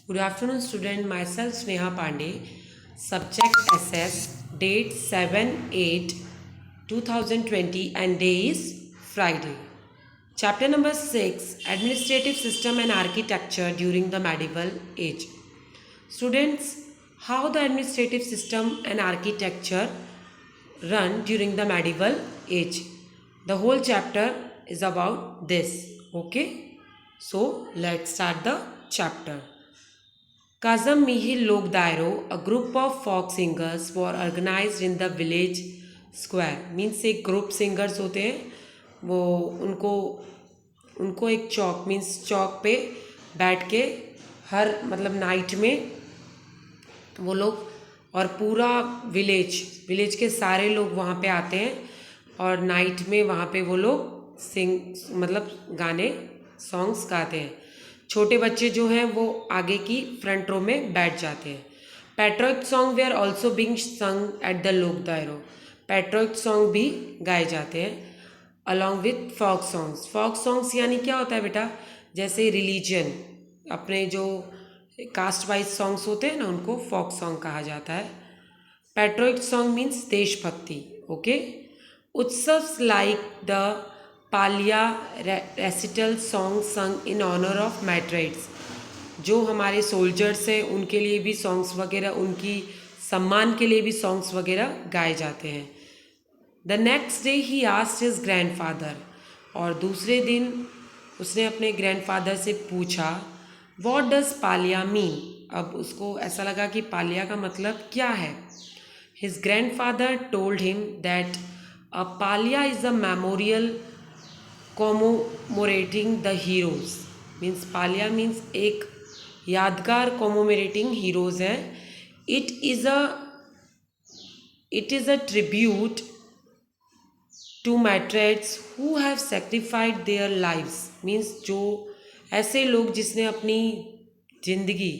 Good afternoon, student. Myself Sneha Pandey. Subject SS. Date 7/8/2020 and day is Friday. Chapter number 6. Administrative System and Architecture during the Medieval Age. Students, how the administrative system and architecture run during the medieval age. The whole chapter is about this. Okay, so let's start the chapter. Kazam Mihil Lok Dairo, a group of folk singers were organized in the village square. Means एक group singers होते हैं, वो उनको उनको एक चौक means चौक पे बैठ के हर मतलब नाइट में वो लोग और पूरा विलेज के सारे लोग वहाँ पे आते हैं और नाइट में वहाँ पे वो लोग सिंग मतलब गाने सॉन्ग्स गाते हैं. छोटे बच्चे जो हैं वो आगे की फ्रंट रो में बैठ जाते हैं. Patriotic song they are also being sung at the lok dayro. Patriotic song भी गाए जाते हैं along with folk songs. Folk songs यानी क्या होता है बेटा, जैसे रिलीजन अपने जो कास्ट वाइज सॉन्ग्स होते हैं ना उनको फोक सॉन्ग कहा जाता है. पैट्रियोटिक सॉन्ग मीन्स देशभक्ति. ओके. उत्सव like the paliya recital song sung in honour of मैट्राइट्स. जो हमारे सोल्जर्स हैं उनके लिए भी सॉन्ग्स वगैरह, उनकी सम्मान के लिए भी सॉन्ग्स वगैरह गाए जाते हैं. The next day he asked his grandfather. और दूसरे दिन उसने अपने ग्रैंडफादर से पूछा व्हाट डज पालिया मीन. अब उसको ऐसा लगा कि पालिया का मतलब क्या है. His grandfather told him that a paliya is a memorial commemorating the heroes. Means paliya means एक यादगार कॉमोमोरेटिंग हीरोज़ है. It is a tribute to martyrs who have sacrificed their lives. Means जो ऐसे लोग जिसने अपनी जिंदगी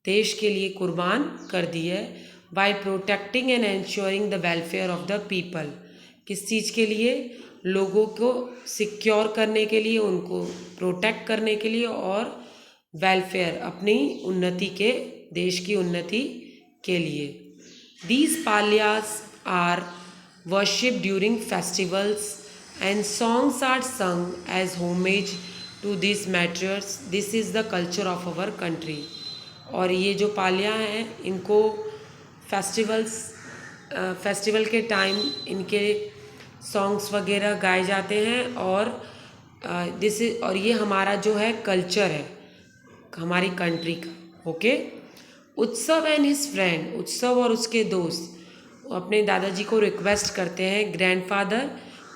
देश के लिए कुर्बान कर दी है. By protecting and ensuring the welfare of the people. किस चीज़ के लिए, लोगों को सिक्योर करने के लिए, उनको प्रोटेक्ट करने के लिए और वेलफेयर अपनी उन्नति के, देश की उन्नति के लिए. These paliyas are worship during festivals and songs are sung as homage to this martyrs. This is the culture of our country. और ये जो पालियाँ हैं इनको फेस्टिवल के टाइम इनके सॉन्ग्स वगैरह गाए जाते हैं. और और ये हमारा जो है कल्चर है हमारी कंट्री का. ओके. उत्सव एंड हिज फ्रेंड. उत्सव और उसके दोस्त अपने दादाजी को रिक्वेस्ट करते हैं, grandfather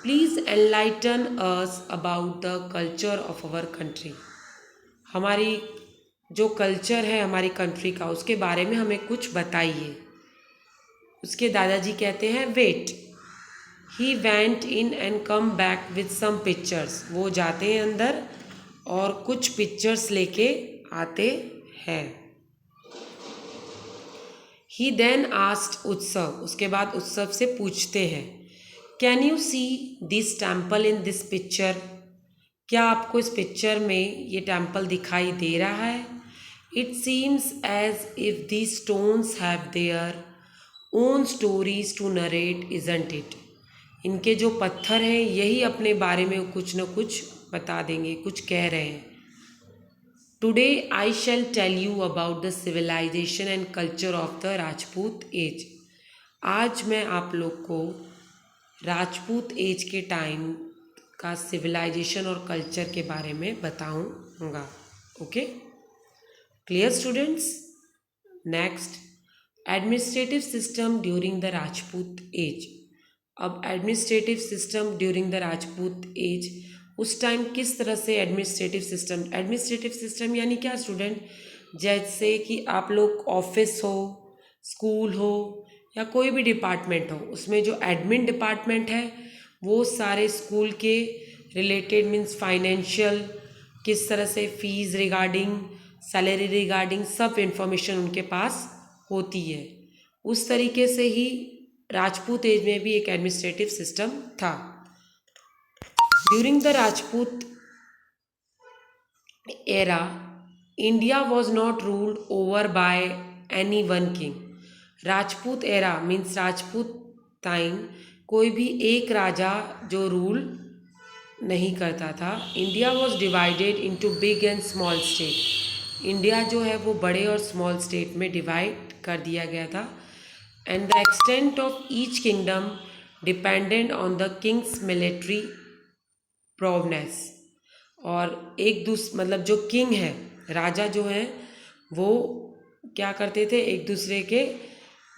please enlighten us about the culture of our country. हमारी जो कल्चर है हमारी कंट्री का उसके बारे में हमें कुछ बताइए. उसके दादाजी कहते हैं wait. He went in and come back with some pictures. वो जाते हैं अंदर और कुछ पिक्चर्स लेके आते हैं. ही देन आस्क्ड उत्सव. उसके बाद उत्सव से पूछते हैं can you see this temple in this picture. क्या आपको इस पिक्चर में ये टेम्पल दिखाई दे रहा है. It seems as if the stones have their own stories to narrate isn't it. इनके जो पत्थर हैं यही अपने बारे में कुछ न कुछ बता देंगे, कुछ कह रहे हैं. Today I shall tell you about the civilisation and culture of the Rajput age. आज मैं आप लोग को राजपूत एज के टाइम का सिविलाइजेशन और कल्चर के बारे में बताऊंगा. Okay, clear students. Next, administrative system during the Rajput age. अब administrative system during the Rajput age, उस टाइम किस तरह से एडमिनिस्ट्रेटिव सिस्टम यानी क्या स्टूडेंट, जैसे कि आप लोग ऑफिस हो, स्कूल हो या कोई भी डिपार्टमेंट हो, उसमें जो एडमिन डिपार्टमेंट है वो सारे स्कूल के रिलेटेड मीन्स फाइनेंशियल, किस तरह से फीस रिगार्डिंग, सैलरी रिगार्डिंग सब इंफॉर्मेशन उनके पास होती है. उस तरीके से ही राजपूत एज में भी एक एडमिनिस्ट्रेटिव सिस्टम था. During the Rajput era India was not ruled over by any one king. Rajput era means Rajput time कोई भी एक राजा जो रूल नहीं करता था. India was divided into big and small state. India जो है वो बड़े और स्मॉल स्टेट में डिवाइड कर दिया गया था. And the extent of each kingdom dependent on the Kings military prowess. और एक मतलब जो किंग है, राजा जो है वो क्या करते थे, एक दूसरे के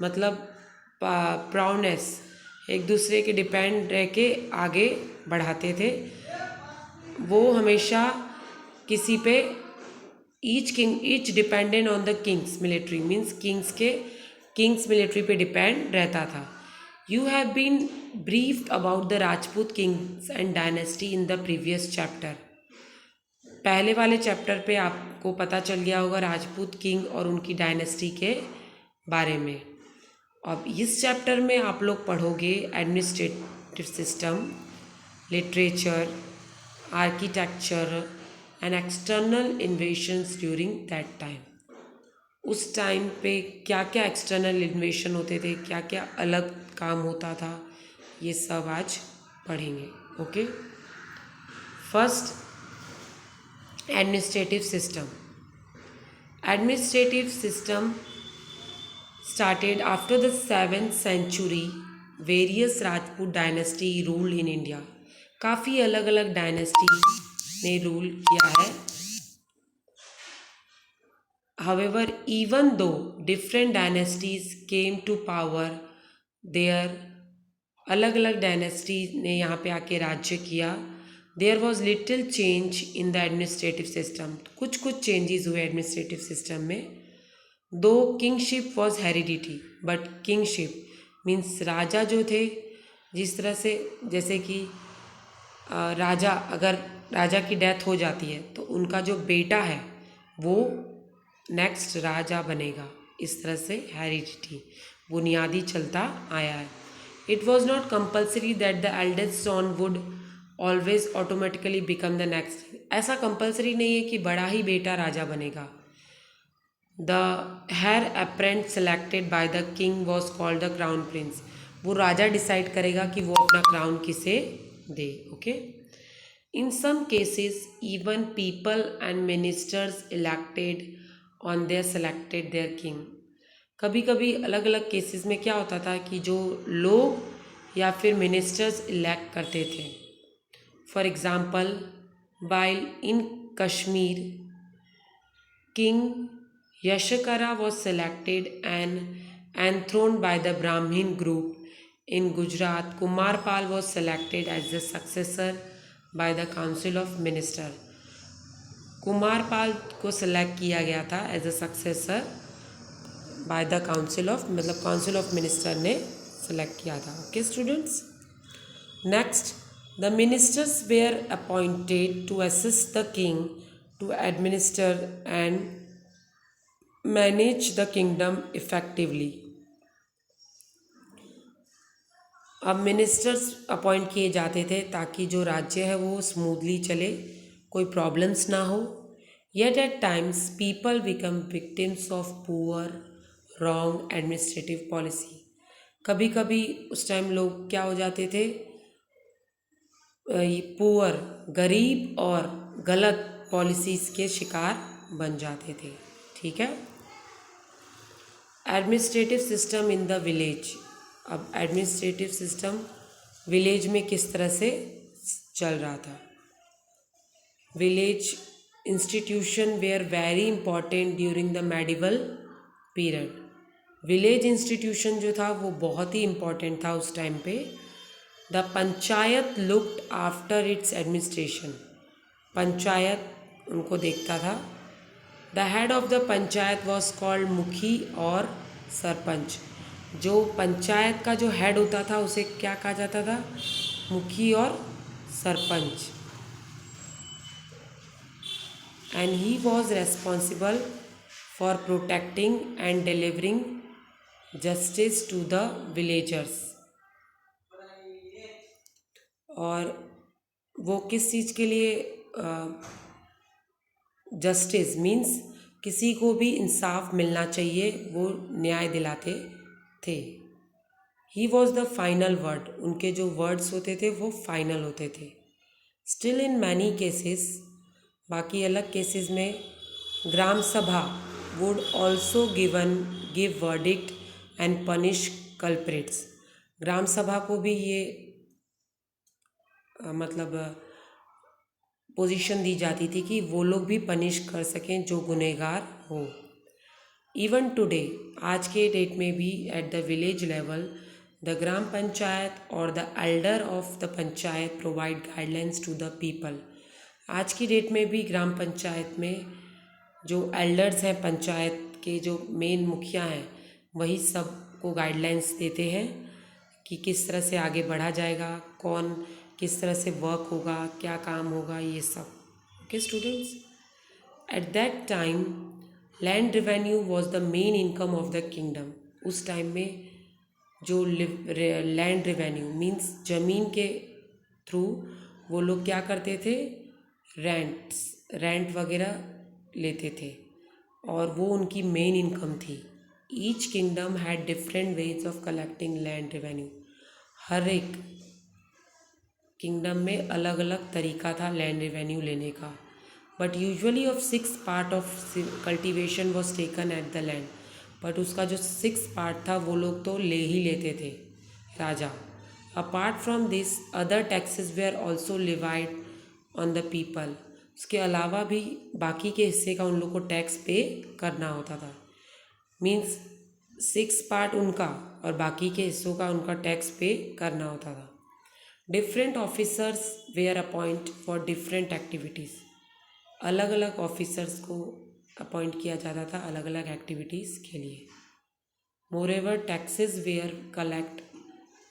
मतलब प्राउडनेस, एक दूसरे के डिपेंड रह के आगे बढ़ाते थे. वो हमेशा किसी पे each dependent on the Kings military means kings military पे डिपेंड रहता था. You have been briefed about the Rajput kings and dynasty in the previous chapter. पहले वाले चैप्टर पे आपको पता चल गया होगा राजपूत किंग और उनकी डायनेस्टी के बारे में. अब इस चैप्टर में आप लोग पढ़ोगे administrative system, literature, architecture and external invasions during that time. उस टाइम पे क्या क्या एक्सटर्नल इन्वेशन होते थे, क्या क्या अलग काम होता था, ये सब आज पढ़ेंगे. Okay. First, administrative system. Administrative system started after the 7th century. Various Rajput dynasty ruled in India. काफ़ी अलग अलग डायनेस्टी ने रूल किया है. However, even though different dynasties came to power there, अलग अलग डायनेस्टी ने यहाँ पे आके राज्य किया. There was little change in the administrative system. कुछ चेंजेस हुए एडमिनिस्ट्रेटिव सिस्टम में. दो kingship was heredity, but kingship means राजा जो थे, जिस तरह से जैसे कि राजा, अगर राजा की डेथ हो जाती है तो उनका जो बेटा है वो नेक्स्ट राजा बनेगा. इस तरह से हेरिडिटी बुनियादी चलता आया है. It was not compulsory that the eldest son would always automatically become the next. ऐसा कंपल्सरी नहीं है कि बड़ा ही बेटा राजा बनेगा. The heir apparent selected by the king was called the crown prince. वो राजा डिसाइड करेगा कि वो अपना क्राउन किसे दे. Okay. In some cases even people and ministers elected on their selected their king. कभी कभी अलग अलग केसेस में क्या होता था कि जो लोग या फिर मिनिस्टर्स इलेक्ट करते थे. For example, while in Kashmir, King Yashakara was selected and enthroned by the Brahmin group. In Gujarat, Kumarpal was selected as the successor by the Council of Minister. Kumarpal को सेलेक्ट किया गया था as a successor by the council of, मतलब council of minister ने select किया था. Okay students. Next, the ministers were appointed to assist the king to administer and manage the kingdom effectively. अब ministers appoint किए जाते थे ताकि जो राज्य है वो स्मूथली चले, कोई प्रॉब्लम्स ना हो. Yet at times people become victims of poor, wrong administrative policy. कभी कभी उस टाइम लोग क्या हो जाते थे, पुअर, गरीब और गलत पॉलिसीज़ के शिकार बन जाते थे. ठीक है. Administrative system in the village. अब एडमिनिस्ट्रेटिव सिस्टम विलेज में किस तरह से चल रहा था. Village institution were very important during the medieval period. Village institution जो था वो बहुत ही इम्पॉर्टेंट था उस टाइम पे. The panchayat looked after it's administration. Panchayat उनको देखता था. The head of the panchayat was called मुखी और सरपंच. जो पंचायत का जो हेड होता था उसे क्या कहा जाता था, मुखी और sarpanch. And he was responsible for protecting and delivering justice to the villagers. और वो किस चीज़ के लिए जस्टिस मीन्स किसी को भी इंसाफ मिलना चाहिए, वो न्याय दिलाते थे। He was the final word, उनके जो वर्ड्स होते थे वो फाइनल होते थे। स्टिल इन मैनी केसेस, बाकी अलग केसेस में gram sabha would also give verdict and punish culprits. Gram sabha को भी ये मतलब पोजीशन दी जाती थी कि वो लोग भी पनिश कर सकें जो गुनहगार हो। इवन टुडे, आज के डेट में भी at the village level the gram panchayat और the elder of the panchayat provide guidelines to the people. आज की डेट में भी ग्राम पंचायत में जो एल्डर्स हैं, पंचायत के जो मेन मुखिया हैं, वही सबको गाइडलाइंस देते हैं कि किस तरह से आगे बढ़ा जाएगा, कौन किस तरह से वर्क होगा, क्या काम होगा, ये सब। Okay students, at that time land revenue was the main income of the kingdom. उस टाइम में जो लैंड रेवेन्यू मीन्स ज़मीन के थ्रू वो लोग क्या करते थे, रेंट वगैरह लेते थे और वो उनकी मेन इनकम थी। Each kingdom had different ways of collecting land revenue. हर एक किंगडम में अलग अलग तरीका था लैंड रेवेन्यू लेने का। But usually of 6 part of cultivation was taken at the land. But उसका जो 6 पार्ट था वो लोग तो ले ही लेते थे, राजा। Apart from this other taxes were also levied on the people. उसके अलावा भी बाकी के हिस्से का उन लोग को टैक्स पे करना होता था। मीन्स 6 पार्ट उनका और बाकी के हिस्सों का उनका टैक्स पे करना होता था। Different officers were appoint for different activities. अलग अलग ऑफिसर्स को अपॉइंट किया जाता था अलग अलग एक्टिविटीज़ के लिए। Moreover taxes were collect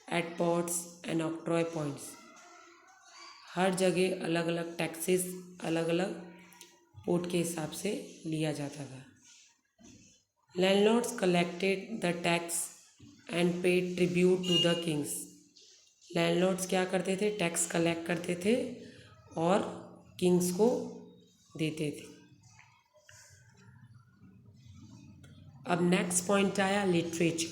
at ports and octroi points. हर जगह अलग अलग टैक्सेस अलग अलग पोर्ट के हिसाब से लिया जाता था। Landlords collected the tax and paid tribute to the kings. Landlords क्या करते थे, टैक्स कलेक्ट करते थे और किंग्स को देते थे। अब नेक्स्ट पॉइंट आया literature.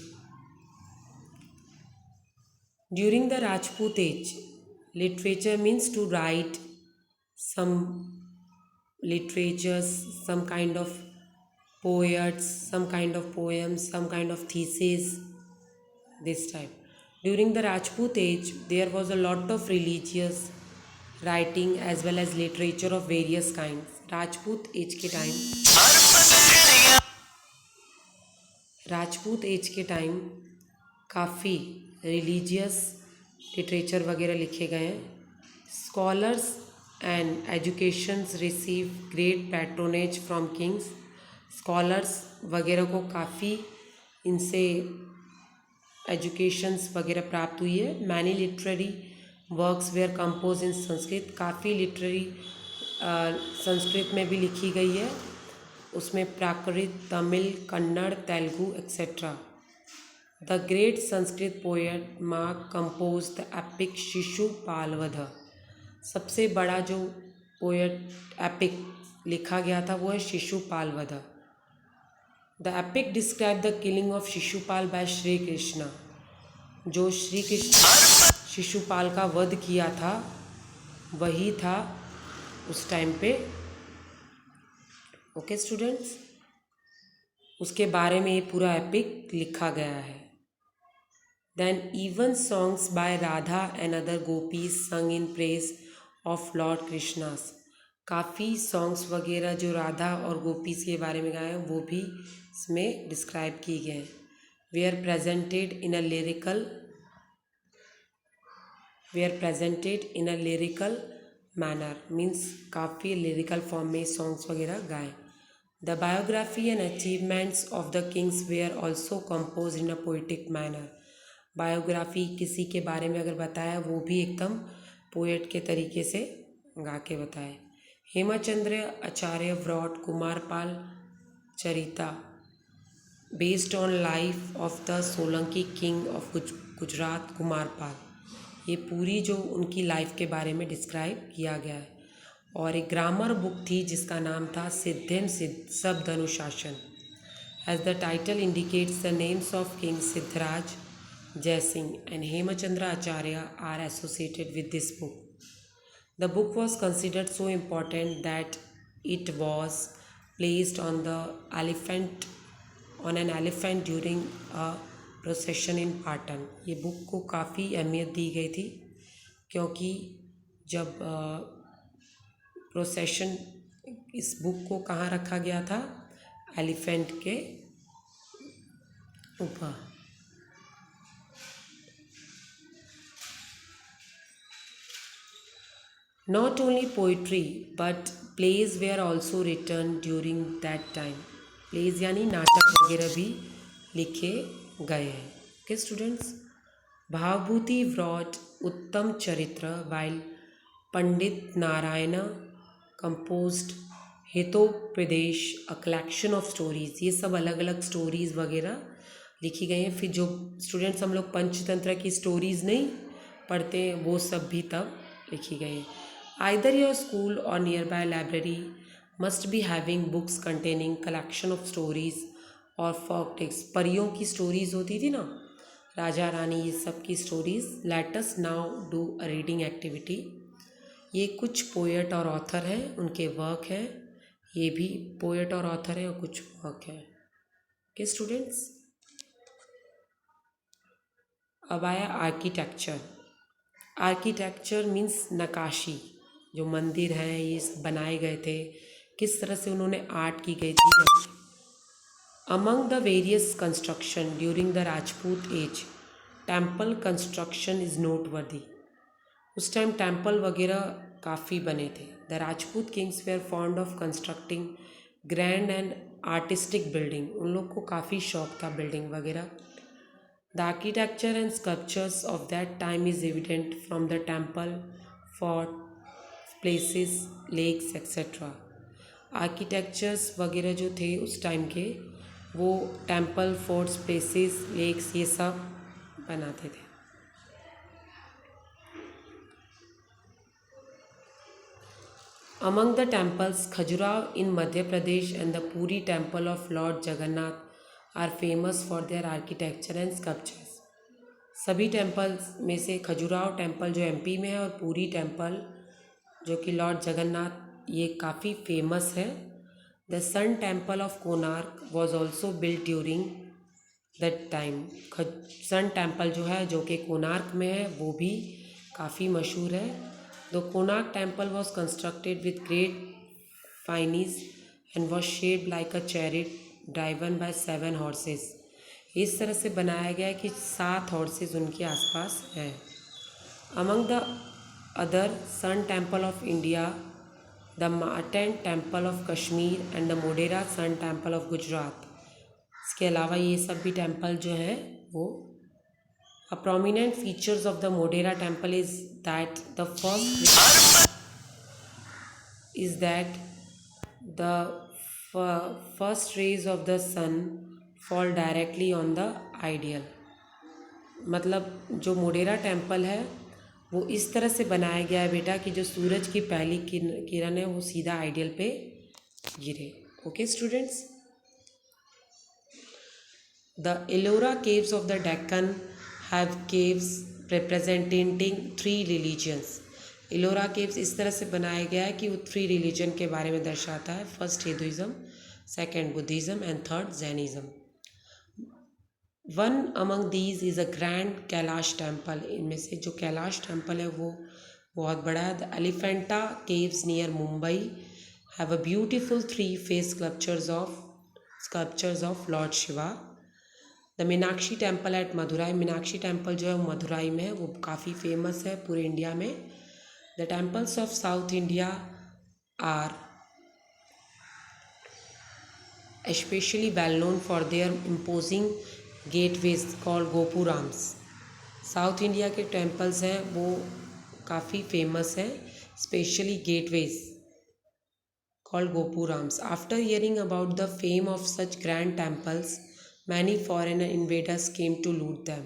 During the Rajput age, literature means to write some literatures, some kind of poets, some kind of poems, some kind of thesis, this type. During the Rajput age, there was a lot of religious writing as well as literature of various kinds. Rajput age के time काफ़ी religious literature वगैरह लिखे गए हैं। Scholars and educations receive great patronage from kings. Scholars वगैरह को काफ़ी इनसे एजुकेशंस वगैरह प्राप्त हुई है। Many literary works were compose in Sanskrit. काफ़ी लिटरेरी संस्कृत में भी लिखी गई है, उसमें Prakrit, Tamil, Kannada, Telugu etcetera. The great Sanskrit poet मार्क कंपोज द एपिक शिशुपालवध। सबसे बड़ा जो पोएट एपिक लिखा गया था वो है Shishupalvadh. The epic describe the killing of Shishupal by Shri Krishna. जो श्री कृष्ण शिशुपाल का वध किया था वही था उस टाइम पे। ओके स्टूडेंट्स, उसके बारे में ये पूरा एपिक लिखा गया है। Then even songs by Radha and other gopis sung in praise of lord Krishnas. काफ़ी सॉन्ग्स वगैरह जो राधा और गोपीज के बारे में गाए हैं वो भी इसमें डिस्क्राइब किए गए हैं। They are presented in a lyrical manner, means काफ़ी लिरिकल फॉर्म में सॉन्ग्स वगैरह गाए। The biography and achievements of the kings they are also compose in a poetic manner. Biography किसी के बारे में अगर बताया वो भी एकदम पोएट के तरीके से गा के बताए। Hemchandra Acharya wrote Kumarpal Charita based on life of the Solanki king of Gujarat Kumarpal. ये पूरी जो उनकी लाइफ के बारे में डिस्क्राइब किया गया है। और एक ग्रामर बुक थी जिसका नाम था सिद्धेन शब्द अनुशासन. As the title indicates, the names of King Siddharaj, Jaisingh and Hemachandra Acharya are associated with this book. The book was considered so important that it was placed on an elephant during a procession in Patan. ये book को काफ़ी अहमियत दी गई थी क्योंकि जब procession इस book को कहाँ रखा गया था, एलिफेंट के ऊपर. Not only poetry but plays were also written during that time. Plays यानी नाटक वगैरह भी लिखे गए हैं. Okay students, भावभूति wrote उत्तम चरित्र while Pandit Narayan composed Hitopadesha a collection of stories. ये सब अलग अलग स्टोरीज़ वगैरह लिखी गई हैं. फिर जो स्टूडेंट्स हम लोग पंचतंत्र की स्टोरीज़ नहीं पढ़ते हैं वो सब भी तब लिखी गई हैं. Either your school or nearby library must be having books containing collection of stories or folk tales. परियों की स्टोरीज़ होती थी ना, राजा रानी, ये सब की stories. Let us now do a reading activity. ये कुछ पोएट और ऑथर हैं, उनके वर्क हैं. ये भी पोएट और ऑथर हैं और कुछ वर्क हैं. ओके स्टूडेंट्स, अब आया आर्किटेक्चर. आर्किटेक्चर मीन्स नक्काशी. जो मंदिर हैं ये बनाए गए थे, किस तरह से उन्होंने आर्ट की गई थी. Among the various construction during the Rajput age, temple construction is noteworthy. उस टाइम टेम्पल वगैरह काफ़ी बने थे. The Rajput kings were fond of constructing grand and artistic building. उन लोग को काफ़ी शौक था बिल्डिंग वगैरह. The architecture and sculptures of that time is evident from the temple, fort, palaces, lakes etcetera. Architectures वगैरह जो थे उस टाइम के, वो टेम्पल, फोर्ट्स, प्लेसेस, लेक्स ये सब बनाते थे. Among the temples, Khajuraho in Madhya Pradesh and the Puri temple of Lord Jagannath are famous for their architecture and sculptures. सभी टेम्पल्स में से खजुराहो टेम्पल जो एमपी में है और पूरी टेम्पल जो कि लॉर्ड जगन्नाथ, ये काफ़ी फेमस है. The sun temple of Konark was also built during that time. Sun temple जो है जो कि कोणार्क में है वो भी काफ़ी मशहूर है. The Konark temple was constructed with great finesse and was shaped like a chariot driven by 7 horses. इस तरह से बनाया गया है कि 7 हॉर्सेस उनके आसपास हैं. Among the other, sun temple of India, the Martand temple of Kashmir and the Modhera sun temple of Gujarat. इसके अलावा ये सब भी टेम्पल जो है वो. A prominent features of the Modhera temple is that the first rays of the sun fall directly on the ideal. मतलब जो मोडेरा टेम्पल है वो इस तरह से बनाया गया है बेटा कि जो सूरज की पहली किरण है वो सीधा आइडियल पे गिरे. Okay students, the Ellora caves of the Deccan have caves representing 3 religions. Ellora caves इस तरह से बनाया गया है कि वो 3 रिलीजन के बारे में दर्शाता है. First Hinduism, second Buddhism and third Jainism. One among these is a grand Kailash temple. इनमें से जो कैलाश टेम्पल है वो बहुत बड़ा है. The Elephanta caves near Mumbai have a beautiful 3 face sculptures of Lord Shiva. The Meenakshi temple at Madurai. Meenakshi temple जो है वो मदुराई में है, वो काफ़ी फेमस है पूरे इंडिया में. The temples of south India are especially well known for their imposing gateways called gopurams. South India के टेम्पल्स हैं वो काफ़ी फेमस हैं, specially gateways called gopurams. After hearing about the fame of such grand temples, many foreign invaders came to loot them.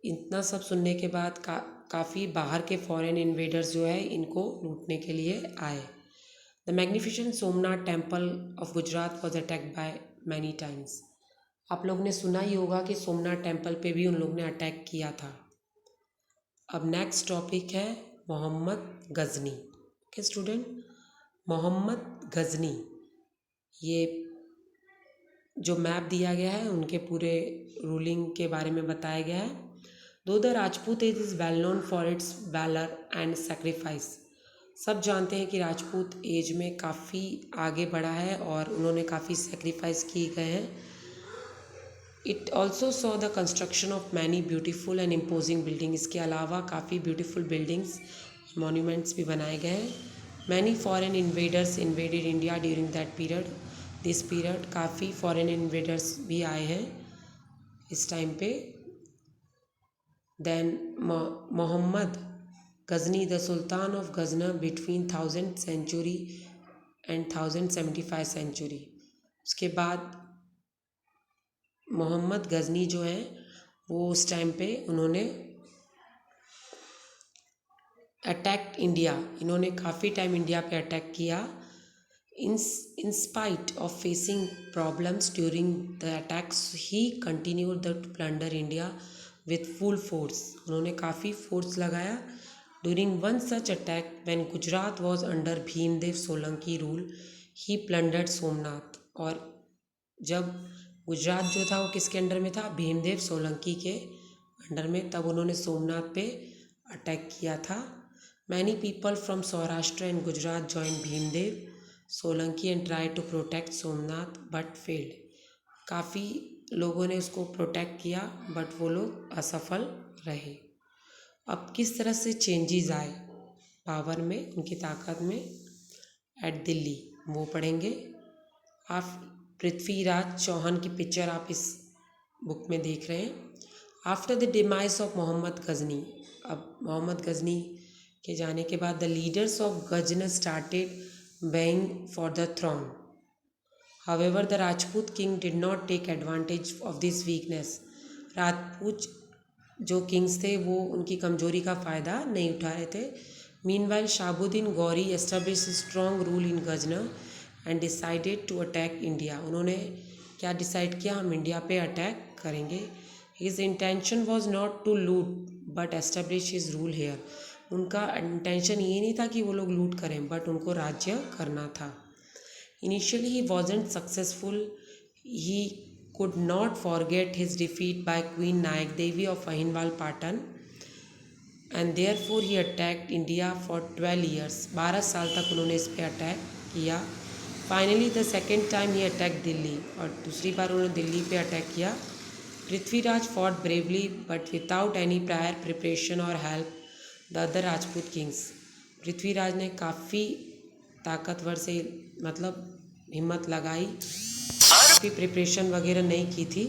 इतना सब सुनने के बाद काफ़ी बाहर के फॉरेन इन्वेडर्स जो है इनको लूटने के लिए आए. The magnificent Somnath temple of Gujarat was attacked by many times. आप लोग ने सुना ही होगा कि सोमनाथ टेम्पल पे भी उन लोग ने अटैक किया था। अब नेक्स्ट टॉपिक है मोहम्मद गजनी। ओके स्टूडेंट, मोहम्मद गजनी, ये जो मैप दिया गया है उनके पूरे रूलिंग के बारे में बताया गया है। Though the Rajput age is well known for its valour and sacrifice. सब जानते हैं कि राजपूत एज में काफ़ी आगे बढ़ा है और उन्होंने काफ़ी सेक्रीफाइस किए गए हैं। It also saw the construction of many beautiful and imposing building. इसके अलावा काफ़ी ब्यूटीफुल बिल्डिंग्स, मॉन्यूमेंट्स भी बनाए गए हैं। Many foreign invaders invaded India during that period. This period काफ़ी फॉरेन इन्वेडर्स भी आए हैं इस टाइम पे। Then Mohammed Ghazni the sultan of Ghazna between 1000 century and 1075 century. उसके बाद मोहम्मद गजनी जो है वो उस टाइम पे उन्होंने अटैक इंडिया, इन्होंने काफ़ी टाइम इंडिया पे अटैक किया। In spite of facing problems during the attacks he continued the plunder India with full force. उन्होंने काफ़ी फोर्स लगाया। During one such attack when Gujarat was under Bhimdev Solanki rule he plundered Somnath. और जब गुजरात जो था वो किसके अंडर में था? भीमदेव सोलंकी के अंडर में। तब उन्होंने सोमनाथ पे अटैक किया था। Many people from Saurashtra and Gujarat join Bhimdev Solanki and try to protect Somnath but failed. काफ़ी लोगों ने उसको प्रोटेक्ट किया बट वो लोग असफल रहे। अब किस तरह से चेंजेस आए पावर में, उनकी ताकत में एट दिल्ली, वो पढ़ेंगे। आप पृथ्वीराज चौहान की पिक्चर आप इस बुक में देख रहे हैं। After the demise of Mohammed Ghazni, अब मोहम्मद गजनी के जाने के बाद the leaders of Ghazna started vying for the throne. However the Rajput king did not take advantage of this weakness. Rajput जो किंग्स थे वो उनकी कमजोरी का फ़ायदा नहीं उठा रहे थे। Meanwhile Shahabuddin Ghori establish strong rule in Ghazna and decided to attack India. उन्होंने क्या डिसाइड किया? हम इंडिया पे अटैक करेंगे। His intention was not to loot but establish his rule here. उनका इंटेंशन ये नहीं था कि वो लोग लूट करें, बट उनको राज्य करना था। Initially he wasn't successful. He could not forget his defeat by Queen Nayak Devi of Ahinwal Patan and therefore he attacked India for 12 years. 12 साल तक उन्होंने इस पे अटैक किया। Finally the second time he attack Delhi, और दूसरी बार उन्होंने दिल्ली पे अटैक किया। Prithviraj fought bravely but without any prior preparation और help the other Rajput kings. Prithviraj ने काफ़ी ताकतवर से मतलब हिम्मत लगाई, काफ़ी प्रिपरेशन वगैरह नहीं की थी।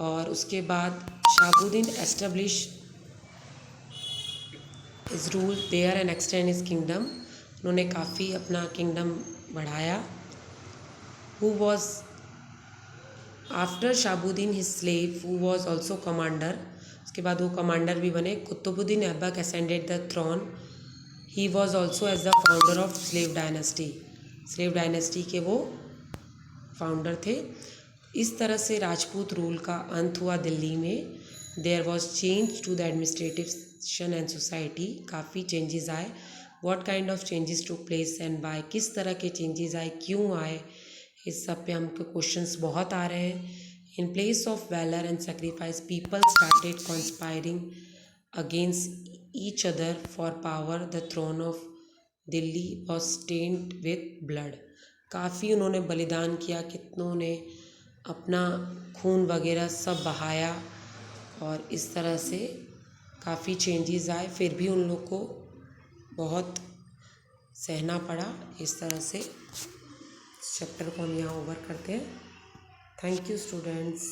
और उसके बाद Shahabuddin establish his rule there and extend his kingdom. उन्होंने काफ़ी अपना किंगडम बढ़ाया। Who was after Shahabuddin his slave who was also commander. उसके बाद वो कमांडर भी बने। Qutubuddin Aibak ascended the throne. He was also as the founder of slave dynasty. Slave dynasty के वो फाउंडर थे। इस तरह से राजपूत रूल का अंत हुआ दिल्ली में। There was change to the administrative system and society. काफ़ी चेंजेस आए। What kind of changes to place and by, किस तरह के चेंजेस आए, क्यों आए, इस सब पे हमको क्वेश्चंस बहुत आ रहे हैं। In place of valour and sacrifice people started conspiring against each other for power. The throne of Delhi was stained with blood. काफ़ी उन्होंने बलिदान किया, कितनों ने अपना खून वगैरह सब बहाया, और इस तरह से काफ़ी चेंजेस आए। फिर भी उन लोग को बहुत सहना पड़ा। इस तरह से चैप्टर को हम यहाँ ओवर करते हैं। Thank you students.